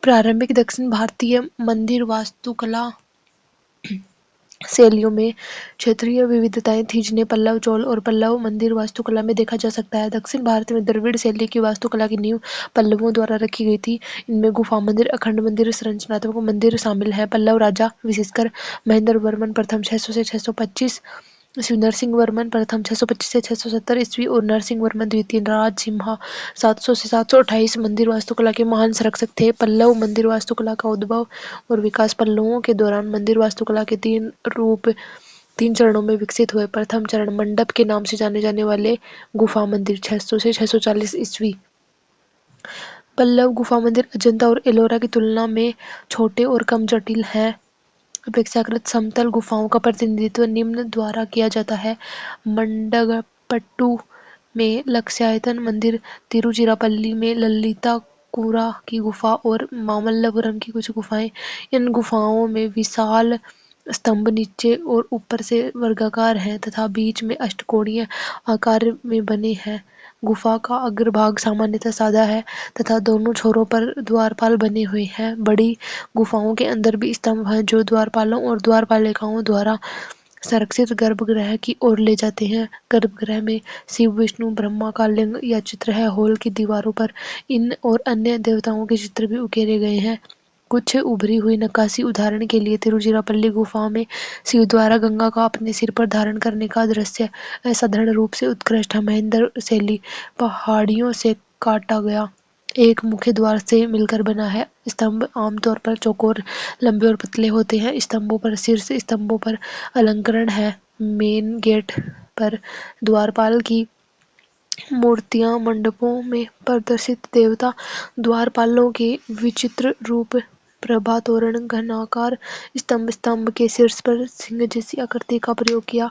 प्रारंभिक दक्षिण भारतीय मंदिर वास्तुकला शैलियों में क्षेत्रीय विविधताएं थीं जिन्हें पल्लव, चोल और पल्लव मंदिर वास्तुकला में देखा जा सकता है। दक्षिण भारत में द्रविड़ शैली की वास्तुकला की नींव पल्लवों द्वारा रखी गई थी। इनमें गुफा मंदिर, अखंड मंदिर, संरचनात्मक मंदिर शामिल हैं। पल्लव राजा विशेषकर महेंद्र वर्मन प्रथम 600 से 625 ईस्वी, नरसिंह वर्मन प्रथम 625 से 670 ईस्वी और नरसिंह वर्मन द्वितीय राजसिम्हा 700 से 728 मंदिर वास्तुकला के महान संरक्षक थे। पल्लव मंदिर वास्तुकला का उद्भव और विकास पल्लवों के दौरान मंदिर वास्तुकला के तीन चरणों में विकसित हुए। प्रथम चरण मंडप के नाम से जाने जाने वाले गुफा मंदिर 600 से 640 ईस्वी। पल्लव गुफा मंदिर अजंता और एलोरा की तुलना में छोटे और कम जटिल हैं। अपेक्षाकृत समतल गुफाओं का प्रतिनिधित्व निम्न द्वारा किया जाता है। मंडगपट्टू में लक्ष्यायतन मंदिर, तिरुचिरापल्ली में ललिताकुरा की गुफा और मामल्लपुरम की कुछ गुफाएं। इन गुफाओं में विशाल स्तंभ नीचे और ऊपर से वर्गाकार हैं तथा बीच में अष्टकोणीय आकार में बने हैं। गुफा का अग्रभाग सामान्यतः सादा है तथा दोनों छोरों पर द्वारपाल बने हुए हैं। बड़ी गुफाओं के अंदर भी स्तंभ हैं जो द्वारपालों और द्वारपालिकाओं द्वारा संरक्षित गर्भगृह की ओर ले जाते हैं। गर्भगृह में शिव, विष्णु, ब्रह्मा का लिंग या चित्र है। हॉल की दीवारों पर इन और अन्य देवताओं के चित्र भी उकेरे गए हैं। कुछ उभरी हुई नक्काशी, उदाहरण के लिए तिरुचिरापल्ली गुफा में शिव द्वारा गंगा का अपने सिर पर धारण करने का दृश्य असाधारण रूप से उत्कृष्ट है। महेंद्र शैली पहाड़ियों से काटा गया एक मुख्य द्वार से मिलकर बना है। स्तंभ आमतौर पर चौकोर, लंबे और पतले होते हैं। स्तंभों पर शीर्ष स्तंभों पर अलंकरण है। मेन गेट पर द्वारपाल की मूर्तियां, मंडपों में प्रदर्शित देवता द्वारपालों के विचित्र रूप, प्रभा तोरण, घनाकार स्तंभ, स्तंभ के शीर्ष पर सिंह जैसी आकृति का प्रयोग किया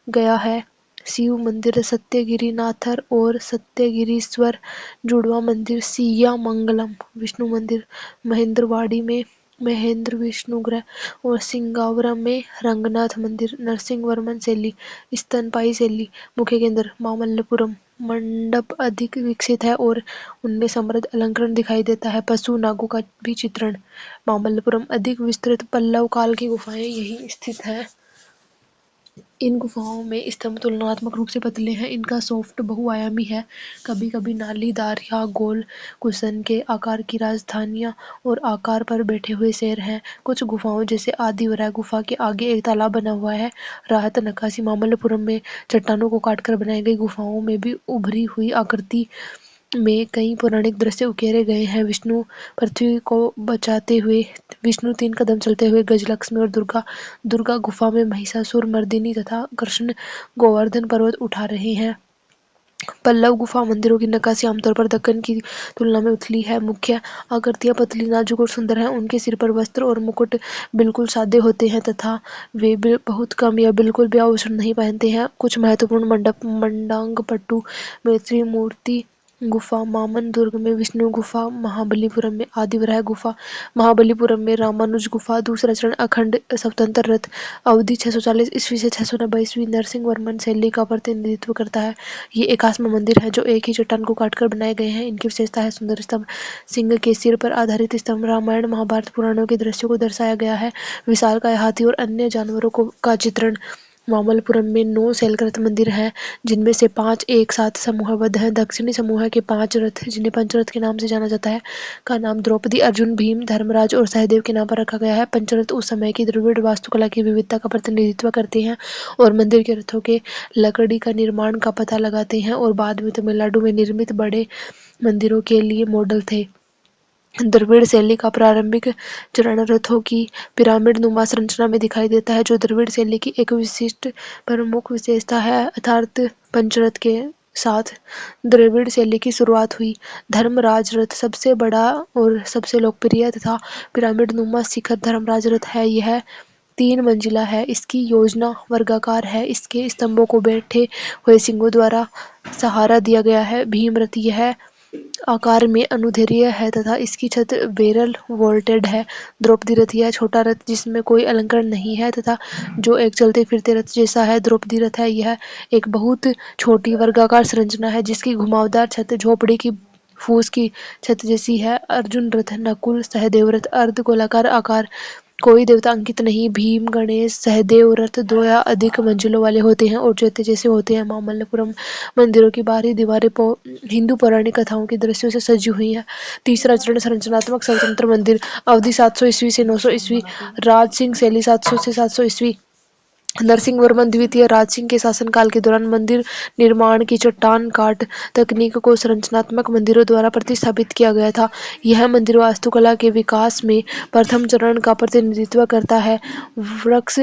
गया है। शिव मंदिर सत्यगिरिनाथर और सत्यगिरीश्वर, जुड़वा मंदिर सिया मंगलम, विष्णु मंदिर महेंद्रवाड़ी में महेंद्र विष्णुग्रह और सिंगावरम में रंगनाथ मंदिर। नरसिंह वर्मन शैली, स्तनपायी शैली, मुख्य केंद्र मामल्लपुरम। मंडप अधिक विकसित है और उनमें समृद्ध अलंकरण दिखाई देता है। पशु नागों का भी चित्रण। मामल्लपुरम अधिक विस्तृत पल्लव काल की गुफाएं यहीं स्थित हैं। इन गुफाओं में स्तंभ तुलनात्मक रूप से पतले हैं। इनका सॉफ्ट बहुआयामी है, कभी कभी नालीदार या गोल कुशन के आकार की राजधानियां और आकार पर बैठे हुए शेर हैं। कुछ गुफाओं जैसे आदिवराह गुफा के आगे एक तालाब बना हुआ है। राहत नक्काशी मामल्लपुरम में चट्टानों को काटकर बनाई गई गुफाओं में भी उभरी हुई आकृति में कई पौराणिक दृश्य उकेरे गए हैं। विष्णु पृथ्वी को बचाते हुए, विष्णु 3 कदम चलते हुए, गजलक्ष्मी और दुर्गा गुफा में महिषासुर मर्दिनी तथा कृष्ण गोवर्धन पर्वत उठा रहे हैं। पल्लव गुफा मंदिरों की नक्काशी आमतौर पर दक्कन की तुलना में उथली है। मुख्य आकृतियां पतली, नाजुक और सुंदर हैं। उनके सिर पर वस्त्र और मुकुट बिल्कुल सादे होते हैं तथा वे बहुत कम या बिल्कुल भी आभूषण नहीं पहनते हैं। कुछ महत्वपूर्ण मंडप मंडांगपट्टू में त्रिमूर्ति गुफा, मामन दुर्ग में विष्णु गुफा, महाबलीपुरम में आदिवराह गुफा, महाबलीपुरम में रामानुज गुफा। दूसरा चरण अखंड स्वतंत्र रथ, अवधि 640 ईस्वी से 690 ईस्वी, नरसिंह वर्मन शैली का प्रतिनिधित्व करता है। ये एकाश्म मंदिर है जो एक ही चट्टान को काटकर बनाए गए हैं। इनकी विशेषता है सुंदर स्तंभ, सिंह के सिर पर आधारित स्तंभ, रामायण महाभारत पुराणों के दृश्यों को दर्शाया गया है, विशालकाय हाथी और अन्य जानवरों का चित्रण। मामल्लपुरम में 9 शैलकृत मंदिर हैं जिनमें से 5 एक साथ समूहबद्ध हैं। दक्षिणी समूह के 5 रथ, जिन्हें पंचरथ के नाम से जाना जाता है, का नाम द्रौपदी, अर्जुन, भीम, धर्मराज और सहदेव के नाम पर रखा गया है। पंचरथ उस समय की द्रविड़ वास्तुकला की विविधता का प्रतिनिधित्व करते हैं और मंदिर के रथों के लकड़ी का निर्माण का पता लगाते हैं और बाद में तमिलनाडु में निर्मित बड़े मंदिरों के लिए मॉडल थे। द्रविड़ शैली का प्रारंभिक चरण रथों की पिरामिड नुमा संरचना में दिखाई देता है, जो द्रविड़ शैली की एक विशिष्ट प्रमुख विशेषता है। अर्थात पंचरथ के साथ द्रविड़ शैली की शुरुआत हुई। धर्मराज रथ सबसे बड़ा और सबसे लोकप्रिय तथा पिरामिड नुमा शिखर धर्मराज रथ है। यह 3 मंजिला है। इसकी योजना वर्गाकार है। इसके स्तंभों को बैठे हुए सिंहों द्वारा सहारा दिया गया है। भीम रथ यह आकार में अनुदैर्ध्य है तथा इसकी छत बैरल वॉल्टेड है। द्रौपदी रथ यह छोटा रथ जिसमें कोई अलंकरण नहीं है तथा जो एक चलते फिरते रथ जैसा है। द्रौपदी रथ है यह एक बहुत छोटी वर्गाकार संरचना है जिसकी घुमावदार छत झोपड़ी की फूस की छत जैसी है। अर्जुन रथ, नकुल सहदेव रथ अर्ध गोलाकार आकार, कोई देवता अंकित नहीं। भीम गणेश सहदेव रथ दो या अधिक मंजिलों वाले होते हैं और ज्योति जैसे होते हैं। मामल्लपुरम मंदिरों की बाहरी दीवारें हिंदू पौराणिक कथाओं के दृश्यों से सजी हुई हैं। तीसरा चरण संरचनात्मक स्वतंत्र मंदिर, अवधि 700 ईस्वी से 900 ईस्वी, राज सिंह शैली 700 से 700 ईस्वी। नरसिंह वर्मन द्वितीय राज सिंह के शासनकाल के दौरान मंदिर निर्माण की चट्टान काट तकनीक को संरचनात्मक मंदिरों द्वारा प्रतिस्थापित किया गया था। यह मंदिर वास्तुकला के विकास में प्रथम चरण का प्रतिनिधित्व करता है। वृक्ष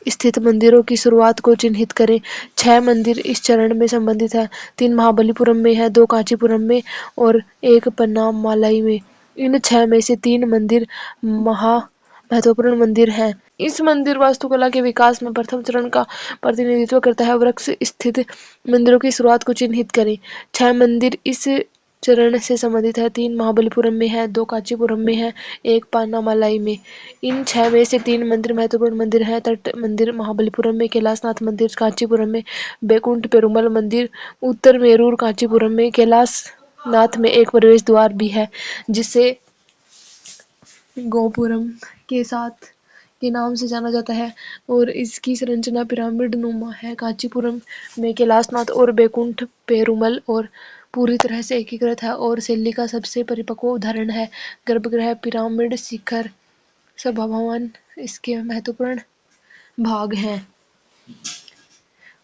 स्थित मंदिरों की शुरुआत को चिन्हित करें। 6 मंदिर इस चरण में संबंधित है। 3 महाबलीपुरम में है, 2 कांचीपुरम में और 1 पन्नामलाई में। इन 6 में से 3 मंदिर महा महत्वपूर्ण मंदिर हैं। इस मंदिर वास्तुकला के विकास में प्रथम चरण का प्रतिनिधित्व करता है। वृक्ष स्थित मंदिरों की शुरुआत को चिन्हित करें। 6 मंदिर इस चरण से संबंधित है। 3 महाबलीपुरम में है, 2 कांचीपुरम में है, 1 पानामलाई में। इन 6 में से 3 मंदिर महत्वपूर्ण मंदिर हैं। तट मंदिर महाबलीपुरम में, कैलाशनाथ मंदिर कांचीपुरम में, बैकुंठ पेरुमल मंदिर उत्तर मेरूर कांचीपुरम में। कैलाशनाथ में एक प्रवेश द्वार भी है जिसे गोपुरम के साथ के नाम से जाना जाता है और इसकी संरचना पिरामिड नुमा है। कांचीपुरम में कैलाशनाथ और बैकुंठ पेरुमल और पूरी तरह से एकीकृत है और शैली का सबसे परिपक्व उदाहरण है। गर्भगृह, पिरामिड, शिखर, सभाभवन इसके महत्वपूर्ण भाग हैं।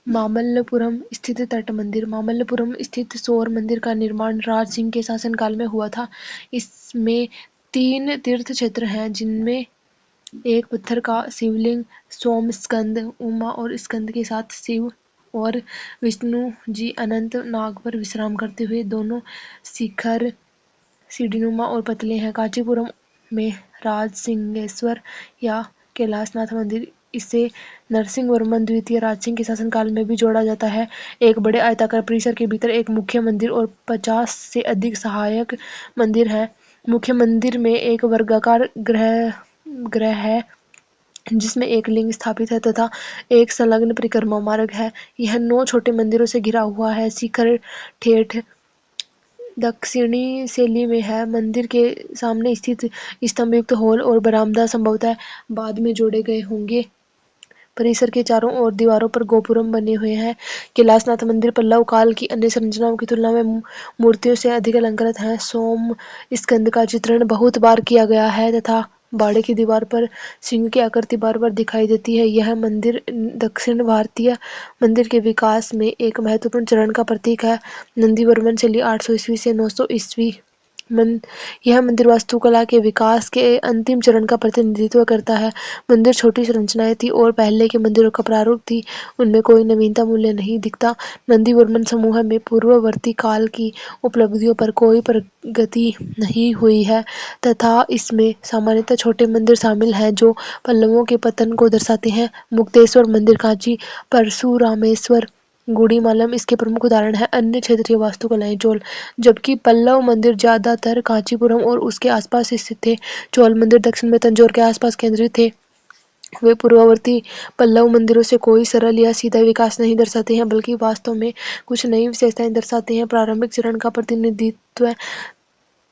मामल्लपुरम स्थित तट मंदिर, मामल्लपुरम स्थित सौर मंदिर का निर्माण राज सिंह के शासनकाल में हुआ था। इसमें 3 तीर्थ क्षेत्र हैं जिनमें एक पत्थर का शिवलिंग, सोम स्कंद, उमा और स्कंद के साथ शिव और विष्णु जी अनंत नाग पर विश्राम करते हुए। दोनों शिखर सीढ़ीनुमा और पतले हैं। कांचीपुरम में राजसिंहेश्वर या कैलाशनाथ मंदिर, इसे नरसिंहवर्मन द्वितीय राजसिंह के शासनकाल में भी जोड़ा जाता है। एक बड़े आयताकार परिसर के भीतर एक मुख्य मंदिर और 50 से अधिक सहायक मंदिर हैं। मुख्य मंदिर में एक वर्गाकार ग्रह है जिसमें एक लिंग स्थापित है तथा एक संलग्न परिक्रमा मार्ग है। यह 9 छोटे मंदिरों से घिरा हुआ है। शिखर ठेठ दक्षिणी शैली में है। मंदिर के सामने स्थित स्तंभयुक्त हॉल और बरामदा संभवतः बाद में जोड़े गए होंगे। परिसर के चारों ओर दीवारों पर गोपुरम बने हुए हैं। कैलाशनाथ मंदिर पल्लव काल की अन्य संरचनाओं की तुलना में मूर्तियों से अधिक अलंकृत है। सोम स्कंद का चित्रण बहुत बार किया गया है तथा बाड़े की दीवार पर सिंह की आकृति बार बार दिखाई देती है। यह मंदिर दक्षिण भारतीय मंदिर के विकास में एक महत्वपूर्ण चरण का प्रतीक है। नंदीवर्मन शैली 800 ईस्वी से 900 ईस्वी। यह मंदिर वास्तुकला के विकास के अंतिम चरण का प्रतिनिधित्व करता है। मंदिर छोटी संरचनाएं थी और पहले के मंदिरों का प्रारूप थी। उनमें कोई नवीनता मूल्य नहीं दिखता। नंदीवर्मन समूह में पूर्ववर्ती काल की उपलब्धियों पर कोई प्रगति नहीं हुई है तथा इसमें सामान्यतः छोटे मंदिर शामिल हैं जो पल्लवों के पतन को दर्शाते हैं। मुक्तेश्वर मंदिर, कांची, परशुरामेश्वर, गुड़ीमालम इसके प्रमुख उदाहरण हैं। अन्य क्षेत्रीय वास्तुकलाएं चोल, जबकि पल्लव मंदिर ज्यादातर कांचीपुरम और उसके आसपास स्थित थे। चोल मंदिर दक्षिण में तंजौर के आसपास केंद्रित थे। वे पूर्ववर्ती पल्लव मंदिरों से कोई सरल या सीधा विकास नहीं दर्शाते हैं बल्कि वास्तव में कुछ नई विशेषताएं दर्शाते हैं। प्रारंभिक चरण का प्रतिनिधित्व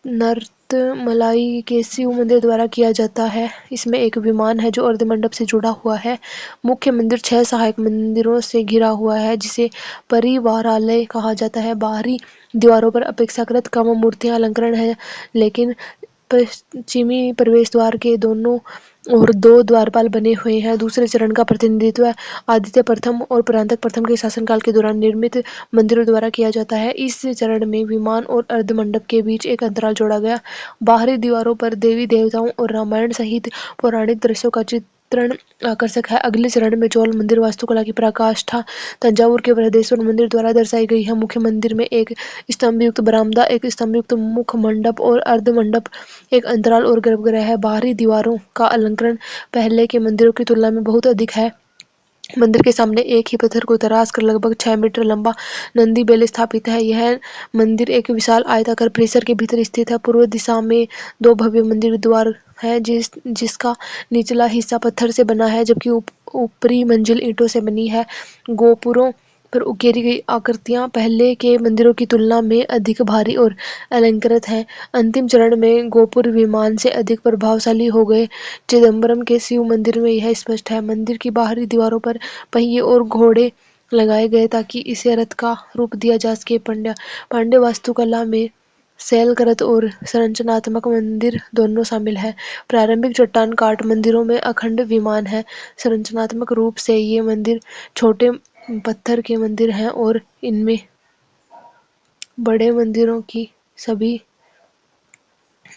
नर्तमलाई के शिव मंदिर द्वारा किया जाता है। इसमें एक विमान है जो अर्धमंडप से जुड़ा हुआ है। मुख्य मंदिर 6 सहायक मंदिरों से घिरा हुआ है जिसे परिवारालय कहा जाता है। बाहरी दीवारों पर अपेक्षाकृत कम मूर्तियां अलंकरण है लेकिन पश्चिमी प्रवेश द्वार के दोनों और 2 द्वारपाल बने हुए हैं। दूसरे चरण का प्रतिनिधित्व आदित्य प्रथम और परांतक प्रथम के शासनकाल के दौरान निर्मित मंदिरों द्वारा किया जाता है। इस चरण में विमान और अर्धमंडप के बीच एक अंतराल जोड़ा गया। बाहरी दीवारों पर देवी देवताओं और रामायण सहित पौराणिक दृश्यों का चित्रण आकर्षक है। अगले चरण में चोल मंदिर वास्तुकला की पराकाष्ठा तंजावुर के बृहदेश्वर मंदिर द्वारा दर्शाई गई है। मुख्य मंदिर में एक स्तंभयुक्त बरामदा, एक स्तंभयुक्त मुख मंडप और अर्धमंडप, एक अंतराल और गर्भगृह है। बाहरी दीवारों का अलंकरण पहले के मंदिरों की तुलना में बहुत अधिक है। मंदिर के सामने एक ही पत्थर को तराश कर लगभग 6 मीटर लंबा नंदी बैल स्थापित है। यह मंदिर एक विशाल आयताकार परिसर के भीतर स्थित है। पूर्व दिशा में 2 भव्य मंदिर द्वार है जिसका निचला हिस्सा पत्थर से बना है जबकि ऊपरी मंजिल ईंटों से बनी है। गोपुरों पर उकेरी गई आकृतियां पहले के मंदिरों की तुलना में अधिक भारी और अलंकृत हैं। अंतिम चरण में गोपुर विमान से अधिक प्रभावशाली हो गए। चिदम्बरम के शिव मंदिर में यह स्पष्ट है। मंदिर की बाहरी दीवारों पर पहिए और घोड़े लगाए गए ताकि इसे रथ का रूप दिया जा सके। पांड्य वास्तुकला में शैलकृत और संरचनात्मक मंदिर दोनों शामिल हैं। प्रारंभिक चट्टान काट मंदिरों में अखंड विमान है। संरचनात्मक रूप से ये मंदिर छोटे पत्थर के मंदिर हैं और इनमें बड़े मंदिरों की सभी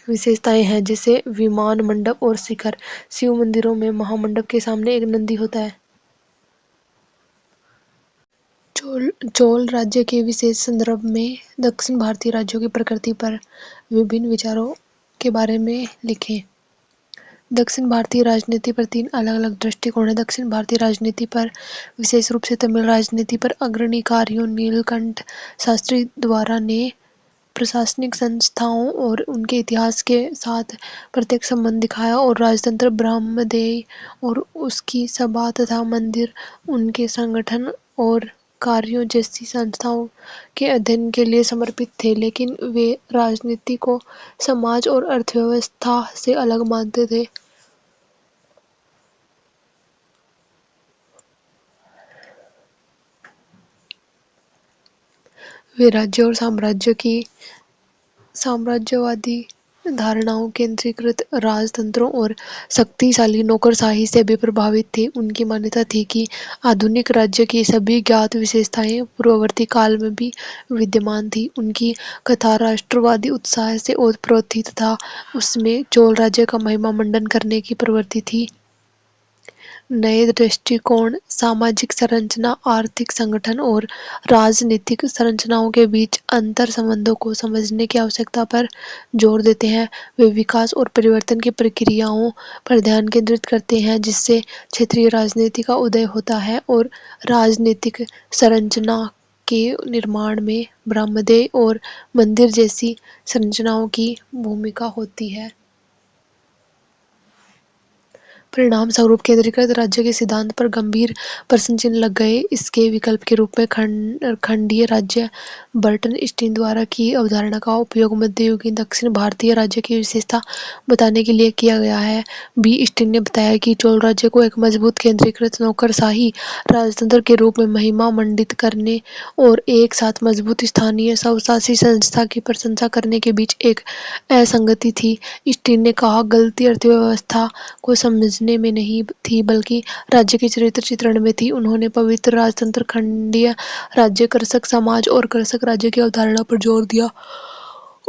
विशेषताएं हैं, जैसे विमान मंडप और शिखर। शिव मंदिरों में महामंडप के सामने एक नंदी होता है। चोल राज्य के विशेष संदर्भ में दक्षिण भारतीय राज्यों की प्रकृति पर विभिन्न विचारों के बारे में लिखें। दक्षिण भारतीय राजनीति पर तीन अलग-अलग दृष्टिकोण हैं। दक्षिण भारतीय राजनीति पर, विशेष रूप से तमिल राजनीति पर, अग्रणी कार्यों नीलकंठ शास्त्री द्वारा ने प्रशासनिक संस्थाओं और उनके इतिहास के साथ प्रत्यक्ष संबंध दिखाया और राजतंत्र ब्रह्मदेय और उसकी सभा तथा मंदिर उनके संगठन और कार्यों जैसी संस्थाओं के अध्ययन के लिए समर्पित थे, लेकिन वे राजनीति को समाज और अर्थव्यवस्था से अलग मानते थे। वे राज्य और साम्राज्यवादी धारणाओं, केंद्रीकृत राजतंत्रों और शक्तिशाली नौकरशाही से भी प्रभावित थे। उनकी मान्यता थी कि आधुनिक राज्य की सभी ज्ञात विशेषताएं पूर्ववर्ती काल में भी विद्यमान थी। उनकी कथा राष्ट्रवादी उत्साह से ओतप्रोत तथा उसमें चोल राज्य का महिमा मंडन करने की प्रवृत्ति थी। नए दृष्टिकोण, सामाजिक संरचना, आर्थिक संगठन और राजनीतिक संरचनाओं के बीच अंतर संबंधों को समझने की आवश्यकता पर जोर देते हैं। वे विकास और परिवर्तन की प्रक्रियाओं पर ध्यान केंद्रित करते हैं, जिससे क्षेत्रीय राजनीति का उदय होता है और राजनीतिक संरचना के निर्माण में ब्रह्मदेय और मंदिर जैसी संरचनाओं की भूमिका होती है। परिणाम स्वरूप केंद्रीकृत राज्य के सिद्धांत पर गंभीर प्रश्न चिन्ह लग गए। इसके विकल्प के रूप में खंडीय राज्य बर्टन स्टीन द्वारा की अवधारणा का उपयोग मध्ययुगीन दक्षिण भारतीय राज्य की विशेषता बताने के लिए किया गया है। बी. स्टीन ने बताया कि चोल राज्य को एक मजबूत केंद्रीकृत नौकरशाही राजतंत्र के रूप में महिमा मंडित करने और एक साथ मजबूत स्थानीय स्वशासी संस्था की प्रशंसा करने के बीच एक असंगति थी। स्टीन ने कहा, गलती अर्थव्यवस्था को समझने में नहीं थी, बल्कि राज्य के चरित्र चित्रण में थी। उन्होंने पवित्र राजतंत्र, खंडीय राज्य, कृषक समाज और कृषक राज्य की अवधारणा पर जोर दिया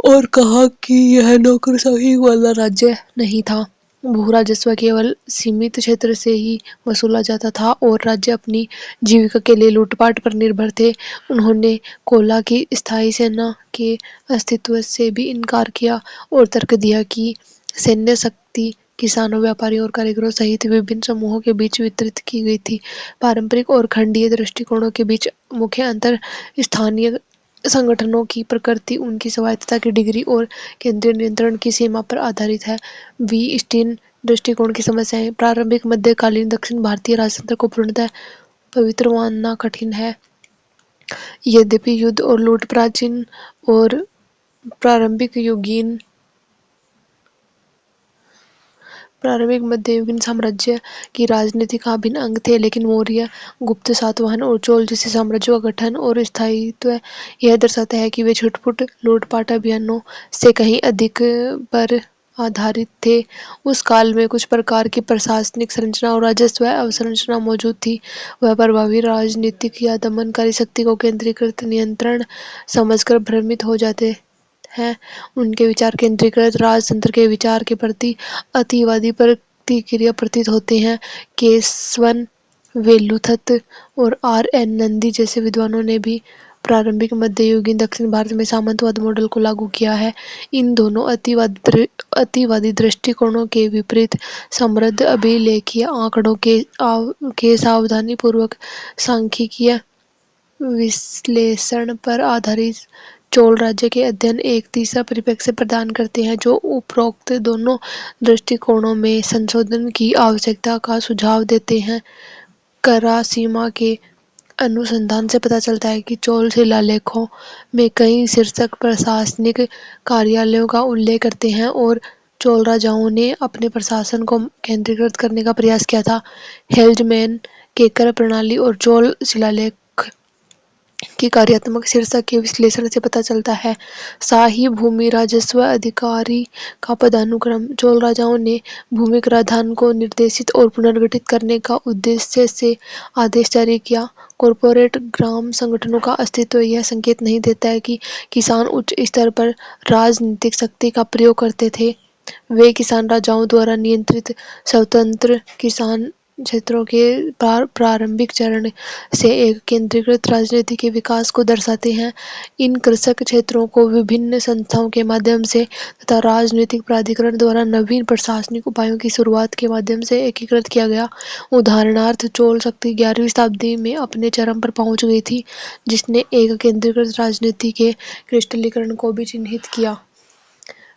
और कहा कि यह नौकरशाही वाला राज्य नहीं था। भू राजस्व केवल सीमित क्षेत्र से ही वसूला जाता था और राज्य अपनी जीविका के लिए लूटपाट पर निर्भर थे। उन्होंने कोला की स्थायी सेना के अस्तित्व से भी इनकार किया और तर्क दिया कि सैन्य शक्ति किसानों, व्यापारियों और कारीगरों सहित विभिन्न समूहों के बीच वितरित की गई थी। पारंपरिक और खंडीय दृष्टिकोणों के बीच मुख्य अंतर स्थानीय संगठनों की प्रकृति, उनकी स्वायत्तता की डिग्री और केंद्रीय नियंत्रण की सीमा पर आधारित है। वी. स्टीन दृष्टिकोण की समस्याएं। प्रारंभिक मध्यकालीन दक्षिण भारतीय राजतंत्र को पूर्णतः पवित्र मानना कठिन है। यद्यपि युद्ध और लूट प्राचीन और प्रारंभिक मध्ययुगीन साम्राज्य की राजनीति का अभिन्न अंग थे, लेकिन मौर्य, गुप्त, सातवाहन और चोल जैसे साम्राज्यों का गठन और स्थायित्व यह दर्शाता है कि वे छुटपुट लूटपाट अभियानों से कहीं अधिक पर आधारित थे। उस काल में कुछ प्रकार की प्रशासनिक संरचना और राजस्व अवसंरचना मौजूद थी। वह प्रभावी राजनीतिक या दमनकारी शक्ति को केंद्रीकृत नियंत्रण समझकर भ्रमित हो जाते हैं। उनके विचार केंद्रीकृत राजतंत्र के विचार के प्रति अतिवादी प्रतिक्रिया प्रतीत होते हैं। केशवन वेलुथत और R. N. नंदी जैसे विद्वानों ने भी प्रारंभिक मध्ययुगीन दक्षिण भारत में सामंतवाद मॉडल को लागू किया है। इन दोनों अतिवादी दृष्टिकोणों के विपरीत समृद्ध अभिलेखीय आंकड़ों के सावधानीपूर्वक सांख्यिकीय विश्लेषण पर आधारित चोल राज्य के अध्ययन एक तीसरा परिप्रेक्ष्य प्रदान करते हैं, जो उपरोक्त दोनों दृष्टिकोणों में संशोधन की आवश्यकता का सुझाव देते हैं। करासीमा के अनुसंधान से पता चलता है कि चोल शिलालेखों में कई शीर्षक प्रशासनिक कार्यालयों का उल्लेख करते हैं और चोल राजाओं ने अपने प्रशासन को केंद्रीकृत करने का प्रयास किया था। हेल्डमैन के कर प्रणाली और चोल शिलालेख की कार्यात्मक शीर्षक के विश्लेषण से पता चलता है। शाही भूमि राजस्व अधिकारी का पदानुक्रम चोल राजाओं ने भूमि कराधान को निर्देशित और पुनर्गठित करने का उद्देश्य से आदेश जारी किया। कॉरपोरेट ग्राम संगठनों का अस्तित्व यह संकेत नहीं देता है कि किसान उच्च स्तर पर राजनीतिक शक्ति का प्रयोग करते थे। वे किसान राजाओं द्वारा नियंत्रित स्वतंत्र किसान क्षेत्रों के प्रारंभिक चरण से एक केंद्रीकृत राजनीति के विकास को दर्शाते हैं। इन कृषक क्षेत्रों को विभिन्न संस्थाओं के माध्यम से तथा राजनीतिक प्राधिकरण द्वारा नवीन प्रशासनिक उपायों की शुरुआत के माध्यम से एकीकृत किया गया। उदाहरणार्थ चोल शक्ति 11वीं शताब्दी में अपने चरम पर पहुंच गई थी, जिसने एक केंद्रीकृत राजनीति के क्रिस्टलीकरण को भी चिन्हित किया।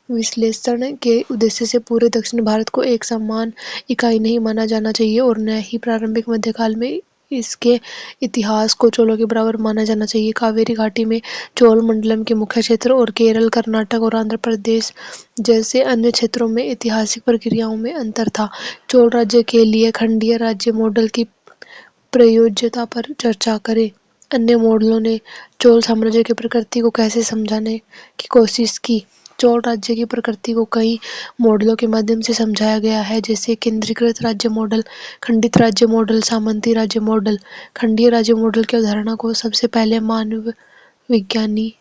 विश्लेषण के उद्देश्य से पूरे दक्षिण भारत को एक समान इकाई नहीं माना जाना चाहिए और न ही प्रारंभिक मध्यकाल में इसके इतिहास को चोलों के बराबर माना जाना चाहिए। कावेरी घाटी में चोल मंडलम के मुख्य क्षेत्र और केरल, कर्नाटक और आंध्र प्रदेश जैसे अन्य क्षेत्रों में ऐतिहासिक प्रक्रियाओं में अंतर था। चोल राज्य के लिए खंडीय राज्य मॉडल की प्रयोज्यता पर चर्चा करें। अन्य मॉडलों ने चोल साम्राज्य की प्रकृति को कैसे समझाने की कोशिश की। चोल राज्य की प्रकृति को कई मॉडलों के माध्यम से समझाया गया है, जैसे केंद्रीकृत राज्य मॉडल, खंडित राज्य मॉडल, सामंती राज्य मॉडल। खंडीय राज्य मॉडल की अवधारणा को सबसे पहले मानव विज्ञानी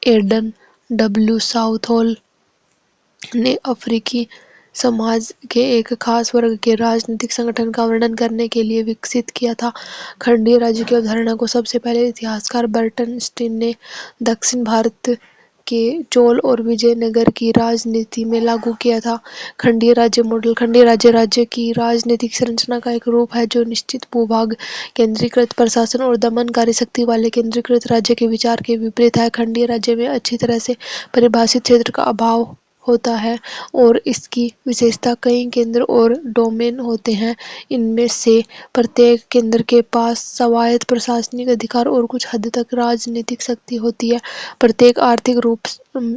एडन डब्ल्यू साउथहोल ने अफ्रीकी समाज के एक खास वर्ग के राजनीतिक संगठन का वर्णन करने के लिए विकसित किया था। खंडीय राज्य की अवधारणा को सबसे पहले इतिहासकार बर्टन स्टीन ने दक्षिण भारत के चोल और विजयनगर की राजनीति में लागू किया था। खंडीय राज्य मॉडल खंडीय राज्य राज्य की राजनीतिक संरचना का एक रूप है जो निश्चित भूभाग, केंद्रीकृत प्रशासन और दमनकारी शक्ति वाले केंद्रीकृत राज्य के विचार के विपरीत है। खंडीय राज्य में अच्छी तरह से परिभाषित क्षेत्र का अभाव होता है और इसकी विशेषता कई केंद्र और डोमेन होते हैं। इनमें से प्रत्येक केंद्र के पास स्वायत्त प्रशासनिक अधिकार और कुछ हद तक राजनीतिक शक्ति होती है। प्रत्येक आर्थिक रूप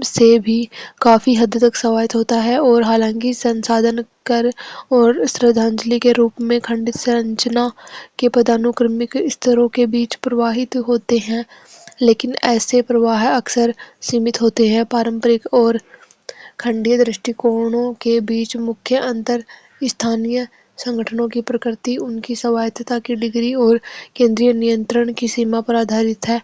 से भी काफी हद तक स्वायत्त होता है और हालांकि संसाधन, कर और श्रद्धांजलि के रूप में खंडित संरचना के पदानुक्रमिक स्तरों के बीच प्रवाहित होते हैं, लेकिन ऐसे प्रवाह अक्सर सीमित होते हैं। पारंपरिक और खंडीय दृष्टिकोणों के बीच मुख्य अंतर स्थानीय संगठनों की प्रकृति, उनकी स्वायत्तता की डिग्री और केंद्रीय नियंत्रण की सीमा पर आधारित है।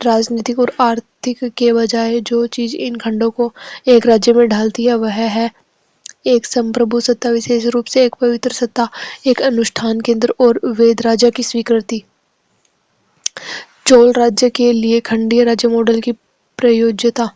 राजनीतिक और आर्थिक के बजाय जो चीज इन खंडों को एक राज्य में ढालती है वह है एक संप्रभु सत्ता, विशेष रूप से एक पवित्र सत्ता, एक अनुष्ठान केंद्र और वेद राजा की स्वीकृति। चोल राज्य के लिए खंडीय राज्य मॉडल की प्रयोज्यता।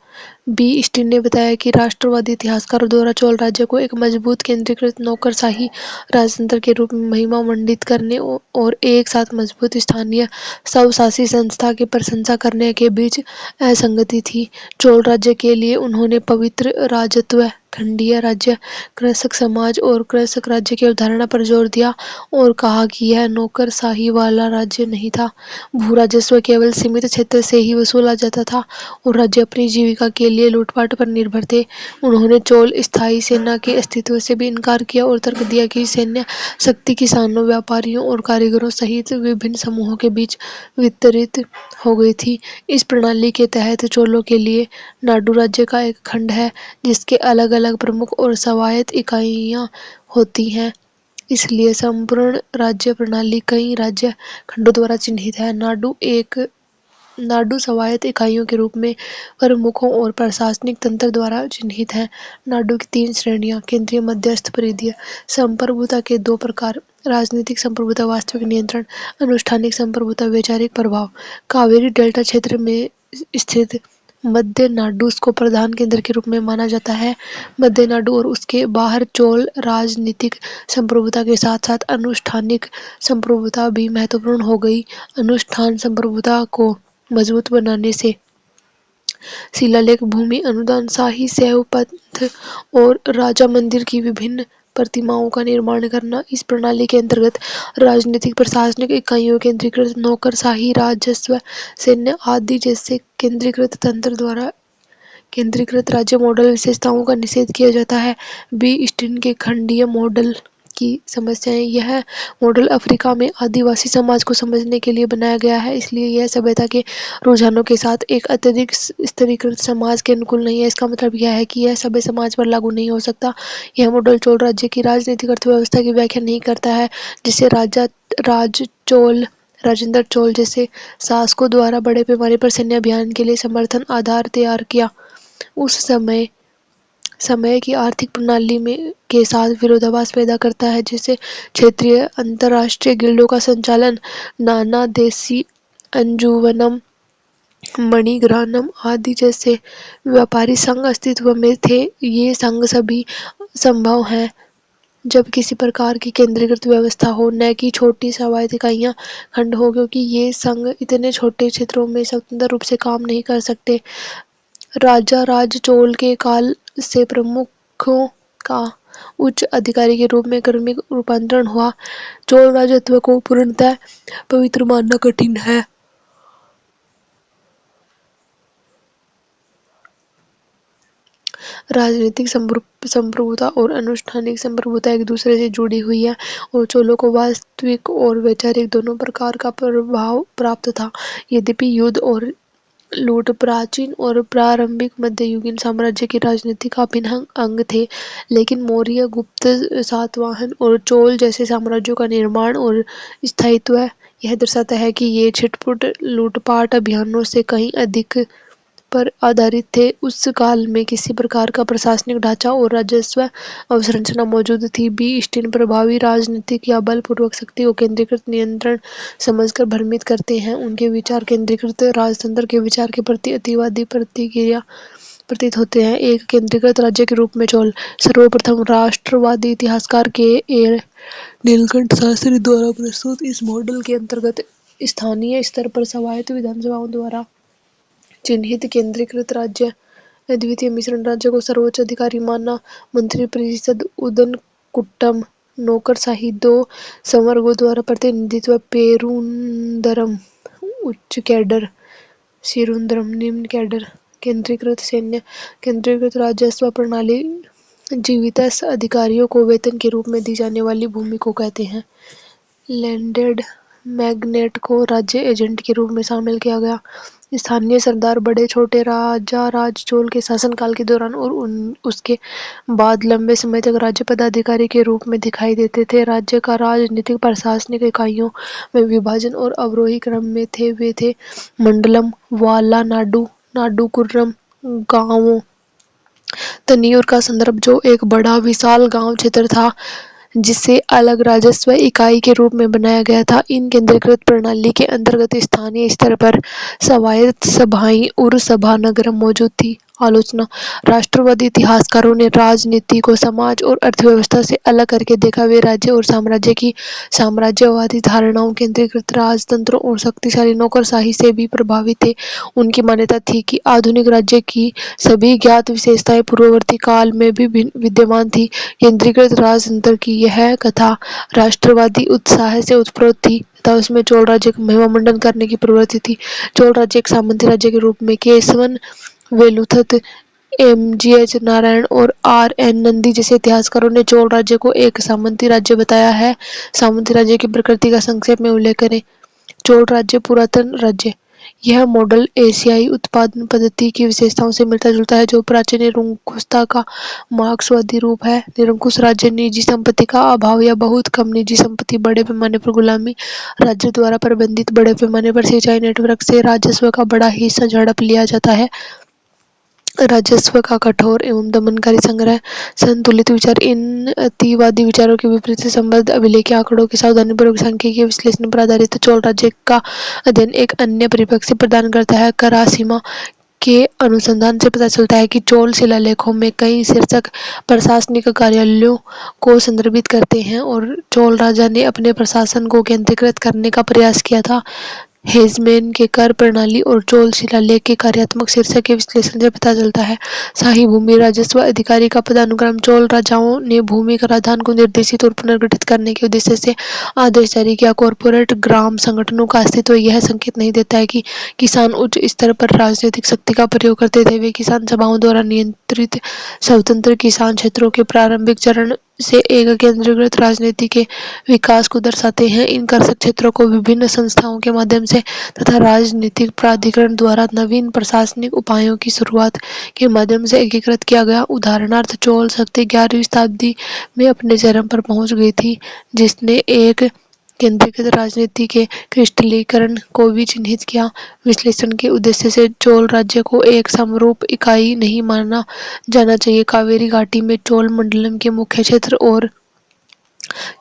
बी स्टीन ने बताया कि राष्ट्रवादी इतिहासकारों द्वारा चोल राज्य को एक मजबूत केंद्रीकृत नौकरशाही राजतंत्र के रूप में महिमा मंडित करने और एक साथ मजबूत स्थानीय स्वशासी संस्था की प्रशंसा करने के बीच असंगति थी। चोल राज्य के लिए उन्होंने पवित्र राजत्व, खंडीय राज्य, कृषक समाज और कृषक राज्य की अवधारणा पर जोर दिया और कहा कि यह नौकरशाही वाला राज्य नहीं था। भू राजस्व केवल सीमित क्षेत्र से ही वसूला जाता था और राज्य अपनी जीविका के लिए लूटपाट पर निर्भर थे। उन्होंने चोल स्थायी सेना के अस्तित्व से भी इनकार किया और तर्क दिया कि सैन्य शक्ति किसानों, व्यापारियों और कारीगरों सहित विभिन्न समूहों के बीच वितरित हो गई थी। इस प्रणाली के तहत चोलों के लिए नाडु राज्य का एक खंड है जिसके अलग अलग प्रमुख और स्वायत्त इकाइयां होती हैं। इसलिए संपूर्ण राज्य प्रणाली कई राज्य खंडों द्वारा चिन्हित है। नाडु स्वायत्त इकाइयों के रूप में प्रमुखों और प्रशासनिक तंत्र द्वारा चिन्हित है। नाडु की 3 श्रेणियां: केंद्रीय, मध्यस्थ, परिधीय। संप्रभुता के 2 प्रकार: राजनीतिक संप्रभुता, वास्तविक नियंत्रण; अनुष्ठानिक संप्रभुता, वैचारिक प्रभाव। कावेरी डेल्टा क्षेत्र में स्थित मध्य नाडु को प्रधान केंद्र के रूप में माना जाता है। मध्य नाडु और उसके बाहर चोल राजनीतिक संप्रभुता के साथ साथ अनुष्ठानिक संप्रभुता भी महत्वपूर्ण हो गई। अनुष्ठान संप्रभुता को मजबूत बनाने से शिलालेख, भूमि अनुदान, शाही शैव पंथ और राजा मंदिर की विभिन्न प्रतिमाओं का निर्माण करना। इस प्रणाली के अंतर्गत राजनीतिक प्रशासनिक इकाइयों, केंद्रीकृत नौकरशाही, राजस्व, सैन्य आदि जैसे केंद्रीकृत तंत्र द्वारा केंद्रीकृत राज्य मॉडल विशेषताओं का निषेध किया जाता है। बी स्टीन के खंडीय मॉडल की समस्याएं। यह मॉडल अफ्रीका में आदिवासी समाज को समझने के लिए बनाया गया है, इसलिए यह सभ्यता के रुझानों के साथ एक अत्यधिक स्तरीकृत समाज के अनुकूल नहीं है। इसका मतलब यह है कि यह सभ्य समाज पर लागू नहीं हो सकता। यह मॉडल चोल राज्य की राजनीतिक अर्थव्यवस्था की व्याख्या नहीं करता है, जिसे राजेंद्र चोल जैसे शासकों द्वारा बड़े पैमाने पर सैन्य अभियान के लिए समर्थन आधार तैयार किया। उस समय समय की आर्थिक प्रणाली में के साथ विरोधाभास पैदा करता है, जिससे क्षेत्रीय अंतर्राष्ट्रीय गिल्डों का संचालन, नाना देशी अंजुमनम, मणिग्रानम आदि जैसे व्यापारी संघ अस्तित्व में थे। ये संघ सभी संभव हैं जब किसी प्रकार की केंद्रीकृत व्यवस्था हो, न कि छोटी स्वायत्त इकाइयां खंड हो, क्योंकि ये संघ इतने छोटे क्षेत्रों में स्वतंत्र रूप से काम नहीं कर सकते। राजा राज चोल के काल से प्रमुखों का उच्च अधिकारी के रूप में क्रमिक रूपांतरण हुआ। चोल राजत्व को पूर्णतः पवित्र मानना कठिन है। राजनीतिक संप्रभुता और अनुष्ठानिक संप्रभुता एक दूसरे से जुड़ी हुई है और चोलों को वास्तविक और वैचारिक दोनों प्रकार का प्रभाव प्राप्त था। यद्यपि युद्ध और लूट प्राचीन और प्रारंभिक मध्ययुगीन साम्राज्य के राजनीतिक अभिन्न अंग थे, लेकिन मौर्य, गुप्त, सातवाहन और चोल जैसे साम्राज्यों का निर्माण और स्थायित्व यह दर्शाता है कि ये छिटपुट लूटपाट अभियानों से कहीं अधिक पर आधारित थे। उस काल में किसी प्रकार का प्रशासनिक ढांचा और राजस्व अवसंरचना मौजूद थी। बी स्टीन प्रभावी राजनीतिक या बलपूर्वक शक्ति को केंद्रीकृत नियंत्रण समझकर भ्रमित करते हैं। उनके विचार केंद्रीकृत राजतंत्र के विचार के प्रति अतिवादी प्रतिक्रिया प्रतीत होते हैं। एक केंद्रीकृत राज्य के रूप में चोल सर्वप्रथम राष्ट्रवादी इतिहासकार के ए नीलकंठ शास्त्री द्वारा प्रस्तुत इस मॉडल के अंतर्गत स्थानीय स्तर पर स्वायत्त विधानसभाओं द्वारा चिन्हित केंद्रीकृत राज्य, अद्वितीय मिश्रण राज्य को सर्वोच्च अधिकारी माना। मंत्रिपरिषद, उदनकुट्टम, नौकरशाही, दो संवर्गों द्वारा प्रतिनिधित्व, पेरुंदरम उच्च कैडर, सिरुंदरम निम्न कैडर, केंद्रीकृत सैन्य, केंद्रीकृत राजस्व प्रणाली। जीवितस अधिकारियों को वेतन के रूप में दी जाने वाली भूमि को कहते हैं। लैंडेड मैग्नेट को राज्य एजेंट के रूप में शामिल किया गया। स्थानीय सरदार बड़े छोटे राजा राज चोल के शासनकाल के दौरान और उसके बाद लंबे समय तक राज्य पदाधिकारी के रूप में दिखाई देते थे। राज्य का राजनीतिक प्रशासनिक इकाइयों में विभाजन और अवरोही क्रम में थे। वे थे मंडलम, वाला नाडु, नाडु कुर्रम, गांवों। तन्नीर का संदर्भ जो एक बड़ा विशाल गांव क्षेत्र था जिसे अलग राजस्व इकाई के रूप में बनाया गया था। इन केंद्रीकृत प्रणाली के अंतर्गत स्थानीय स्तर पर स्वायत्त सभाएं और सभा नगरम मौजूद थी। आलोचना। राष्ट्रवादी इतिहासकारों ने राजनीति को समाज और अर्थव्यवस्था से अलग करके देखा। वे राज्य और साम्राज्य की साम्राज्यवादी धारणाओं, केंद्रीकृत राजतंत्र और शक्तिशाली नौकरशाही से भी प्रभावित थे। उनकी मान्यता थी कि आधुनिक राज्य की सभी ज्ञात विशेषताएं पूर्ववर्ती काल में भी विद्यमान थी। केंद्रीकृत राजतंत्र की यह कथा राष्ट्रवादी उत्साह से उत्प्रोत थी तथा उसमें चोल राज्य का महिमामंडन करने की प्रवृत्ति थी। चोल राज्य एक सामंती राज्य के रूप में केशवन वेलुथत, एमजीएच नारायण और आर.एन. नंदी जैसे इतिहासकारों ने चोल राज्य को एक सामंती राज्य बताया है। सामंती राज्य की प्रकृति का संक्षेप में उल्लेख करें। चोल राज्य पुरातन राज्य। यह मॉडल एशियाई उत्पादन पद्धति की विशेषताओं से मिलता जुलता है, जो प्राचीन निरंकुशता का मार्क्सवादी रूप है। निरंकुश राज्य निजी संपत्ति का अभाव या बहुत कम निजी संपत्ति, बड़े पैमाने पर गुलामी, राज्य द्वारा प्रबंधित बड़े पैमाने पर सिंचाई नेटवर्क से राजस्व का बड़ा हिस्सा झड़प लिया जाता है। राजस्व का कठोर एवं दमनकारी संग्रह, संतुलित विचार। इन अतिवादी विचारों के विपरीत संबद्ध अभिलेखीय आंकड़ों के सावधानीपूर्वक सांख्यिकीय विश्लेषण पर आधारित चोल राज्य का अध्ययन एक अन्य परिप्रेक्ष्य प्रदान करता है। करासीमा के अनुसंधान से पता चलता है कि चोल शिलालेखों में कई शीर्षक प्रशासनिक कार्यालयों को संदर्भित करते हैं और चोल राजा ने अपने प्रशासन को केंद्रीकृत करने का प्रयास किया था। हेजमैन के कर प्रणाली और चोल शिलालेख के कार्यात्मक शीर्षक के विश्लेषण से पता चलता है। शाही भूमि राजस्व अधिकारी का पदानुक्रम। चोल राजाओं ने भूमि कराधान को निर्देशित और पुनर्गठित करने के उद्देश्य से आदेश जारी किया। कॉरपोरेट ग्राम संगठनों का अस्तित्व यह संकेत नहीं देता है कि किसान उच्च स्तर पर राजनीतिक शक्ति का प्रयोग करते थे। वे किसान सभाओं द्वारा नियंत्रित स्वतंत्र किसान क्षेत्रों के प्रारंभिक चरण से एक केंद्रीकृत राजनीति के विकास को दर्शाते हैं। इन कृषक क्षेत्रों को विभिन्न संस्थाओं के माध्यम से तथा राजनीतिक प्राधिकरण द्वारा नवीन प्रशासनिक उपायों की शुरुआत के माध्यम से एकीकृत किया गया। उदाहरणार्थ चोल शक्ति 11वीं शताब्दी में अपने चरम पर पहुंच गई थी, जिसने एक केंद्रीकृत राजनीति के क्रिस्टलीकरण को भी चिन्हित किया। विश्लेषण के उद्देश्य से चोल राज्य को एक समरूप इकाई नहीं माना जाना चाहिए। कावेरी घाटी में चोल मंडलम के मुख्य क्षेत्र और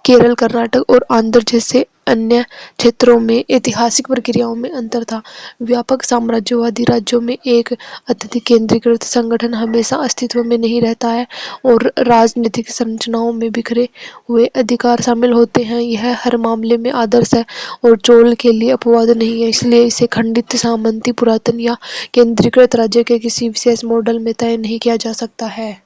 केरल, कर्नाटक और आंध्र जैसे अन्य क्षेत्रों में ऐतिहासिक प्रक्रियाओं में अंतर था। व्यापक साम्राज्यवादी राज्यों में एक अत्यधिक केंद्रीकृत संगठन हमेशा अस्तित्व में नहीं रहता है और राजनीतिक संरचनाओं में बिखरे हुए अधिकार शामिल होते हैं। यह हर मामले में आदर्श है और चोल के लिए अपवाद नहीं है, इसलिए इसे खंडित, सामंती, पुरातन या केंद्रीकृत राज्य के किसी विशेष मॉडल में तय नहीं किया जा सकता है।